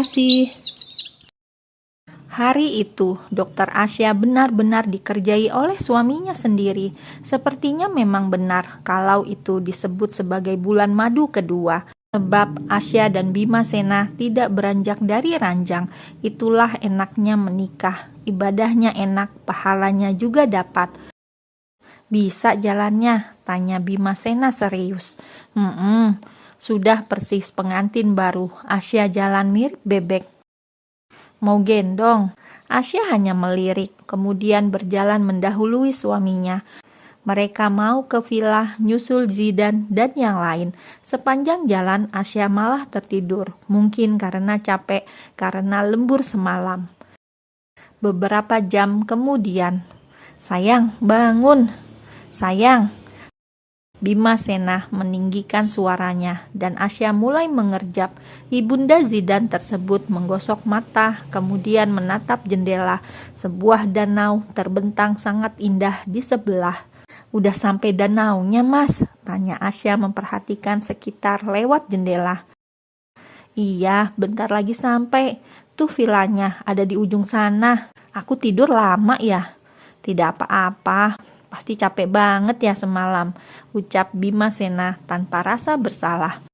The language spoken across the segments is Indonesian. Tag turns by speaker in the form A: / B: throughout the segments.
A: kasih. Hari itu, Dokter Asya benar-benar dikerjai oleh suaminya sendiri. Sepertinya memang benar kalau itu disebut sebagai bulan madu kedua. Sebab Asya dan Bimasena tidak beranjak dari ranjang. Itulah enaknya menikah. Ibadahnya enak, pahalanya juga dapat. Bisa jalannya? Tanya Bimasena serius. Sudah persis pengantin baru. Asya jalan mirip bebek. Mau gendong? Asya hanya melirik, kemudian berjalan mendahului suaminya. Mereka mau ke villa, nyusul Zidan dan yang lain. Sepanjang jalan Asya malah tertidur, mungkin karena capek, karena lembur semalam. Beberapa jam kemudian, "Sayang, bangun! Sayang!" Bimasena meninggikan suaranya dan Asya mulai mengerjap. Ibunda Zidan tersebut menggosok mata, kemudian menatap jendela. Sebuah danau terbentang sangat indah di sebelah. "Udah sampai danaunya, Mas?" tanya Asya memperhatikan sekitar lewat jendela. "Iya, bentar lagi sampai. Tuh villanya ada di ujung sana. Aku tidur lama ya?" "Tidak apa-apa. Pasti capek banget ya semalam," ucap Bimasena tanpa rasa bersalah.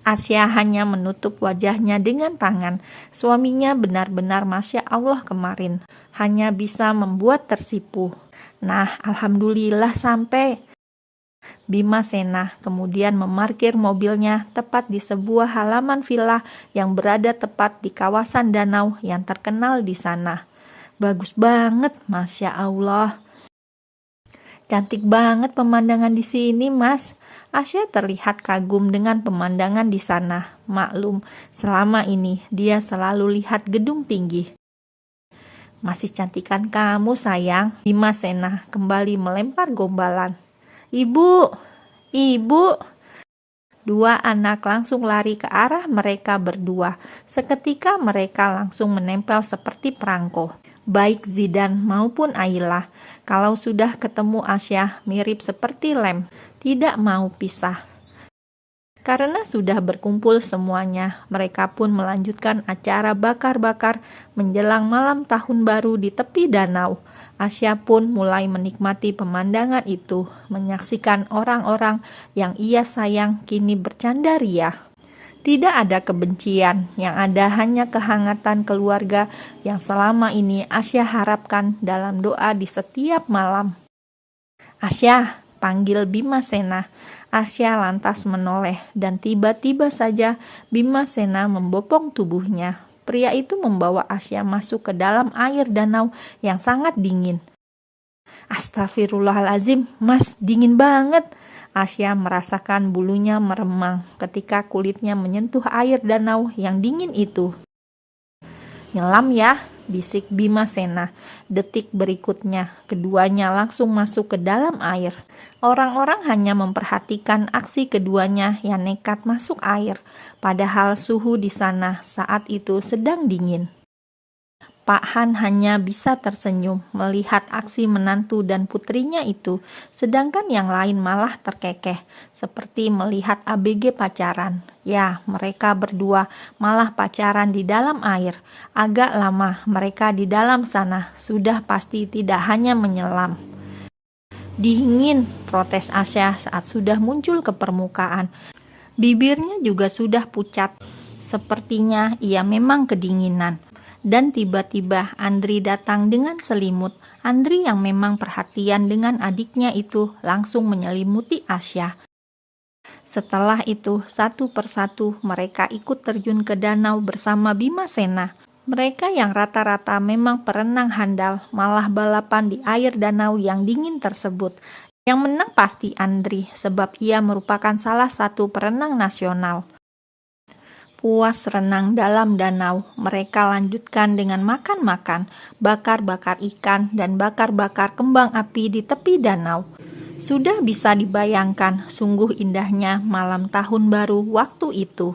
A: Asya hanya menutup wajahnya dengan tangan. Suaminya benar-benar Masya Allah kemarin, hanya bisa membuat tersipu. "Nah, alhamdulillah sampai." Bimasena kemudian memarkir mobilnya tepat di sebuah halaman villa yang berada tepat di kawasan danau yang terkenal di sana. "Bagus banget, Masya Allah. Cantik banget pemandangan di sini, Mas." Asya terlihat kagum dengan pemandangan di sana. Maklum, selama ini dia selalu lihat gedung tinggi. "Masih cantikan kamu, sayang." Bimasena kembali melempar gombalan. "Ibu! Ibu!" Dua anak langsung lari ke arah mereka berdua. Seketika mereka langsung menempel seperti perangko. Baik Zidan maupun Ayla, kalau sudah ketemu Asya mirip seperti lem, tidak mau pisah. Karena sudah berkumpul semuanya, mereka pun melanjutkan acara bakar-bakar menjelang malam tahun baru di tepi danau. Asya pun mulai menikmati pemandangan itu, menyaksikan orang-orang yang ia sayang kini bercanda ria. Tidak ada kebencian, yang ada hanya kehangatan keluarga yang selama ini Asya harapkan dalam doa di setiap malam. "Asya," panggil Bimasena. Asya lantas menoleh dan tiba-tiba saja Bimasena membopong tubuhnya. Pria itu membawa Asya masuk ke dalam air danau yang sangat dingin. "Astagfirullahalazim, Mas, dingin banget." Asya merasakan bulunya meremang ketika kulitnya menyentuh air danau yang dingin itu. "Nyelam ya," bisik Bimasena. Detik berikutnya, keduanya langsung masuk ke dalam air. Orang-orang hanya memperhatikan aksi keduanya yang nekat masuk air, padahal suhu di sana saat itu sedang dingin. Pak Han hanya bisa tersenyum melihat aksi menantu dan putrinya itu, sedangkan yang lain malah terkekeh, seperti melihat ABG pacaran. Ya, mereka berdua malah pacaran di dalam air. Agak lama mereka di dalam sana, sudah pasti tidak hanya menyelam. "Dingin," protes Asya saat sudah muncul ke permukaan. Bibirnya juga sudah pucat. Sepertinya ia memang kedinginan. Dan tiba-tiba Andri datang dengan selimut. Andri yang memang perhatian dengan adiknya itu langsung menyelimuti Asya. Setelah itu, satu persatu mereka ikut terjun ke danau bersama Bimasena. Mereka yang rata-rata memang perenang handal, malah balapan di air danau yang dingin tersebut. Yang menang pasti Andri, sebab ia merupakan salah satu perenang nasional. Puas renang dalam danau, mereka lanjutkan dengan makan-makan, bakar-bakar ikan, dan bakar-bakar kembang api di tepi danau. Sudah bisa dibayangkan sungguh indahnya malam tahun baru waktu itu.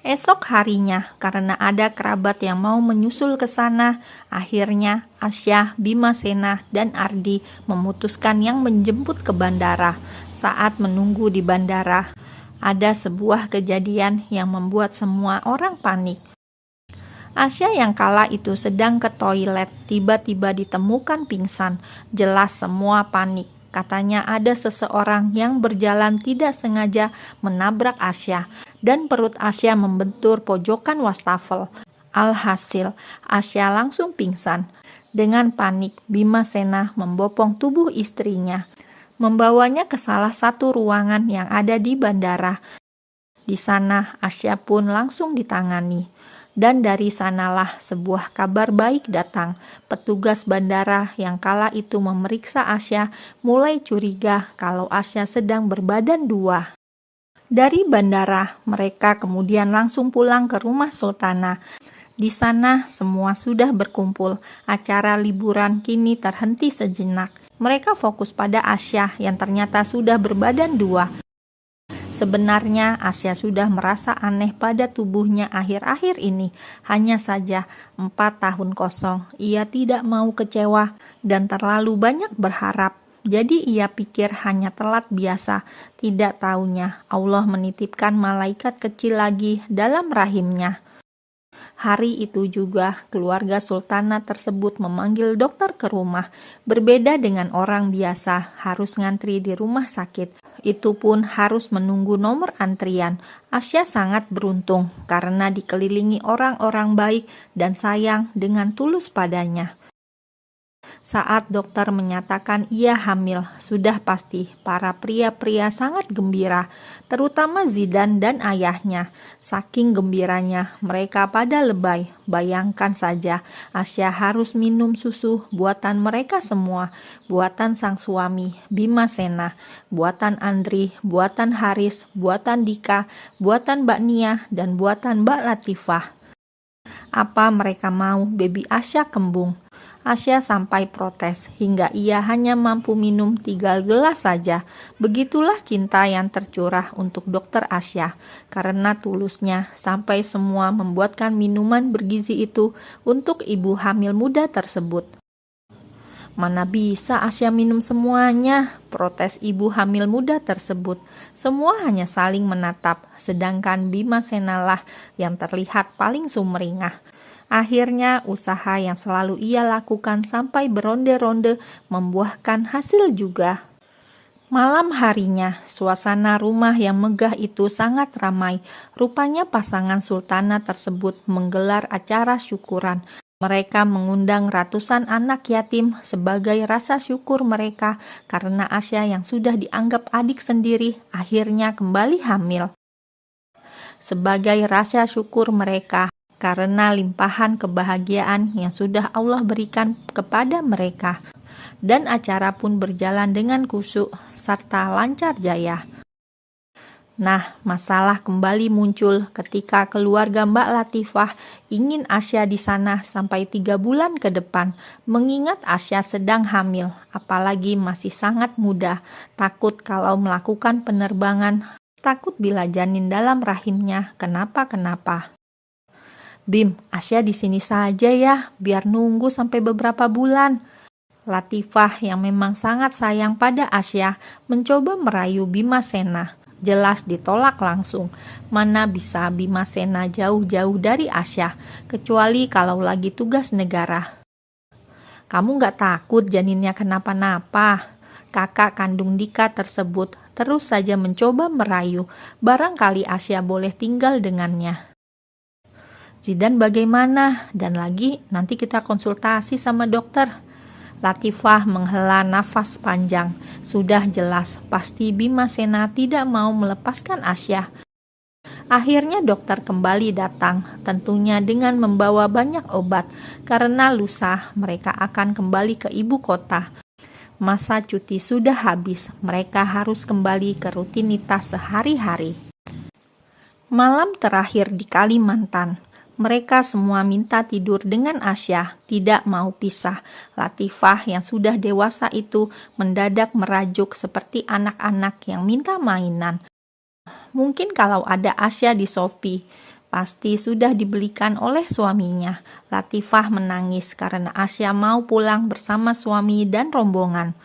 A: Esok harinya, karena ada kerabat yang mau menyusul ke sana, akhirnya Asya, Bimasena, dan Ardi memutuskan yang menjemput ke bandara. Saat menunggu di bandara, ada sebuah kejadian yang membuat semua orang panik. Asya yang kala itu sedang ke toilet, tiba-tiba ditemukan pingsan. Jelas semua panik. Katanya ada seseorang yang berjalan tidak sengaja menabrak Asya, dan perut Asya membentur pojokan wastafel. Alhasil, Asya langsung pingsan. Dengan panik, Bimasena membopong tubuh istrinya, membawanya ke salah satu ruangan yang ada di bandara. Di sana, Asya pun langsung ditangani. Dan dari sanalah sebuah kabar baik datang. Petugas bandara yang kala itu memeriksa Asya mulai curiga kalau Asya sedang berbadan dua. Dari bandara, mereka kemudian langsung pulang ke rumah Sultana. Di sana semua sudah berkumpul. Acara liburan kini terhenti sejenak. Mereka fokus pada Asya yang ternyata sudah berbadan dua. Sebenarnya Asya sudah merasa aneh pada tubuhnya akhir-akhir ini. Hanya saja 4 tahun kosong. Ia tidak mau kecewa dan terlalu banyak berharap. Jadi ia pikir hanya telat biasa. Tidak taunya Allah menitipkan malaikat kecil lagi dalam rahimnya. Hari itu juga keluarga Sultana tersebut memanggil dokter ke rumah. Berbeda dengan orang biasa harus ngantri di rumah sakit. Itu pun harus menunggu nomor antrian. Asya sangat beruntung karena dikelilingi orang-orang baik dan sayang dengan tulus padanya. Saat dokter menyatakan ia hamil, sudah pasti para pria-pria sangat gembira, terutama Zidan dan ayahnya. Saking gembiranya, mereka pada lebay. Bayangkan saja, Asya harus minum susu buatan mereka semua, buatan sang suami, Bimasena, buatan Andri, buatan Haris, buatan Dika, buatan Mbak Nia, dan buatan Mbak Latifah. Apa mereka mau baby Asya kembung? Asya sampai protes, hingga ia hanya mampu minum 3 gelas saja. Begitulah cinta yang tercurah untuk dokter Asya, karena tulusnya sampai semua membuatkan minuman bergizi itu untuk ibu hamil muda tersebut. Mana bisa Asya minum semuanya, protes ibu hamil muda tersebut. Semua hanya saling menatap, sedangkan Bimasena lah yang terlihat paling sumringah. Akhirnya usaha yang selalu ia lakukan sampai beronde-ronde membuahkan hasil juga. Malam harinya, suasana rumah yang megah itu sangat ramai. Rupanya pasangan Sultana tersebut menggelar acara syukuran. Mereka mengundang ratusan anak yatim sebagai rasa syukur mereka karena Asya yang sudah dianggap adik sendiri akhirnya kembali hamil. Sebagai rasa syukur mereka, karena limpahan kebahagiaan yang sudah Allah berikan kepada mereka. Dan acara pun berjalan dengan khusyuk serta lancar jaya. Nah, masalah kembali muncul ketika keluarga Mbak Latifah ingin Asya di sana sampai 3 bulan ke depan. Mengingat Asya sedang hamil, apalagi masih sangat muda. Takut kalau melakukan penerbangan, takut bila janin dalam rahimnya kenapa-kenapa. Bim, Asya di sini saja ya, biar nunggu sampai beberapa bulan. Latifah yang memang sangat sayang pada Asya mencoba merayu Bimasena. Jelas ditolak langsung. Mana bisa Bimasena jauh-jauh dari Asya, kecuali kalau lagi tugas negara. Kamu gak takut janinnya kenapa-napa? Kakak kandung Dika tersebut terus saja mencoba merayu. Barangkali Asya boleh tinggal dengannya. Zidan bagaimana? Dan lagi nanti kita konsultasi sama dokter. Latifah menghela nafas panjang. Sudah jelas pasti Bimasena tidak mau melepaskan Asya. Akhirnya dokter kembali datang, tentunya dengan membawa banyak obat, karena lusa mereka akan kembali ke ibu kota. Masa cuti sudah habis, mereka harus kembali ke rutinitas sehari-hari. Malam terakhir di Kalimantan. Mereka semua minta tidur dengan Asya, tidak mau pisah. Latifah yang sudah dewasa itu mendadak merajuk seperti anak-anak yang minta mainan. Mungkin kalau ada Asya di Shopee, pasti sudah dibelikan oleh suaminya. Latifah menangis karena Asya mau pulang bersama suami dan rombongan.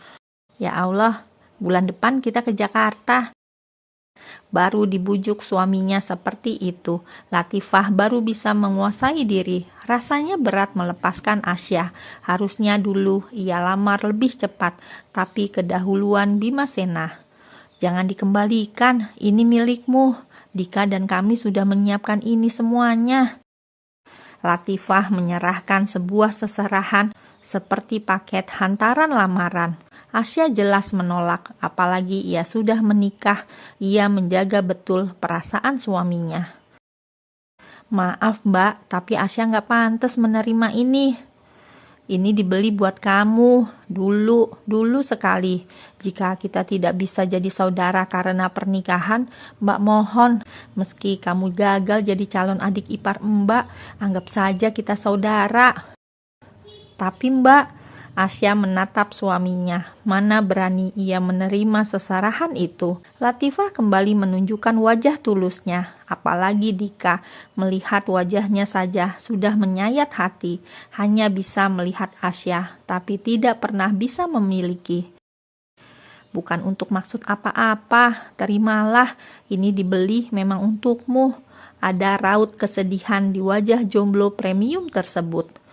A: Ya Allah, bulan depan kita ke Jakarta. Baru dibujuk suaminya seperti itu, Latifah baru bisa menguasai diri. Rasanya berat melepaskan Asya. Harusnya dulu ia lamar lebih cepat, tapi kedahuluan Bimasena. Jangan dikembalikan, ini milikmu. Dika dan kami sudah menyiapkan ini semuanya. Latifah menyerahkan sebuah seserahan seperti paket hantaran lamaran. Asya jelas menolak, apalagi ia sudah menikah. Ia menjaga betul perasaan suaminya. Maaf mbak, tapi Asya nggak pantas menerima ini. Ini dibeli buat kamu, dulu sekali. Jika kita tidak bisa jadi saudara karena pernikahan, mbak mohon, meski kamu gagal jadi calon adik ipar mbak, anggap saja kita saudara. Tapi mbak, Asya menatap suaminya. Mana berani ia menerima seserahan itu. Latifah kembali menunjukkan wajah tulusnya. Apalagi Dika, melihat wajahnya saja sudah menyayat hati. Hanya bisa melihat Asya, tapi tidak pernah bisa memiliki. Bukan untuk maksud apa-apa, terimalah. Ini dibeli memang untukmu. Ada raut kesedihan di wajah jomblo premium tersebut.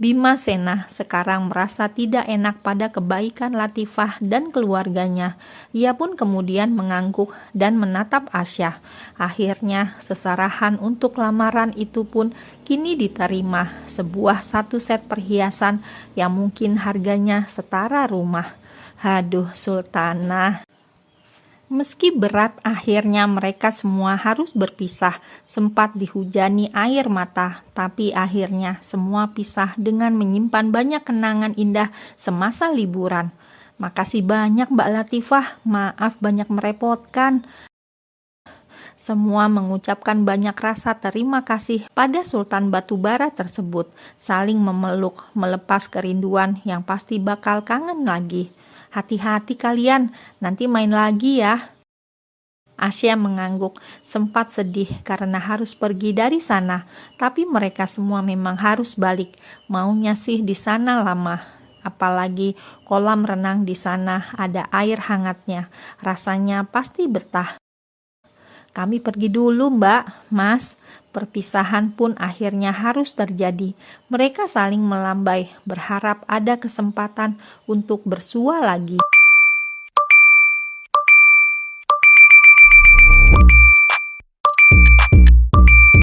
A: Bimasena sekarang merasa tidak enak pada kebaikan Latifah dan keluarganya. Ia pun kemudian mengangguk dan menatap Asya. Akhirnya seserahan untuk lamaran itu pun kini diterima. Satu set perhiasan yang mungkin harganya setara rumah. Haduh Sultanah. Meski berat, akhirnya mereka semua harus berpisah. Sempat dihujani air mata, tapi akhirnya semua pisah dengan menyimpan banyak kenangan indah semasa liburan. Makasih banyak Mbak Latifah, maaf banyak merepotkan. Semua mengucapkan banyak rasa terima kasih pada Sultan Batubara tersebut, saling memeluk, melepas kerinduan yang pasti bakal kangen lagi. Hati-hati kalian, nanti main lagi ya. Asya mengangguk, sempat sedih karena harus pergi dari sana, tapi mereka semua memang harus balik. Maunya sih di sana lama. Apalagi kolam renang di sana ada air hangatnya, rasanya pasti betah. Kami pergi dulu mbak, mas. Perpisahan pun akhirnya harus terjadi. Mereka saling melambai, berharap ada kesempatan untuk bersua lagi.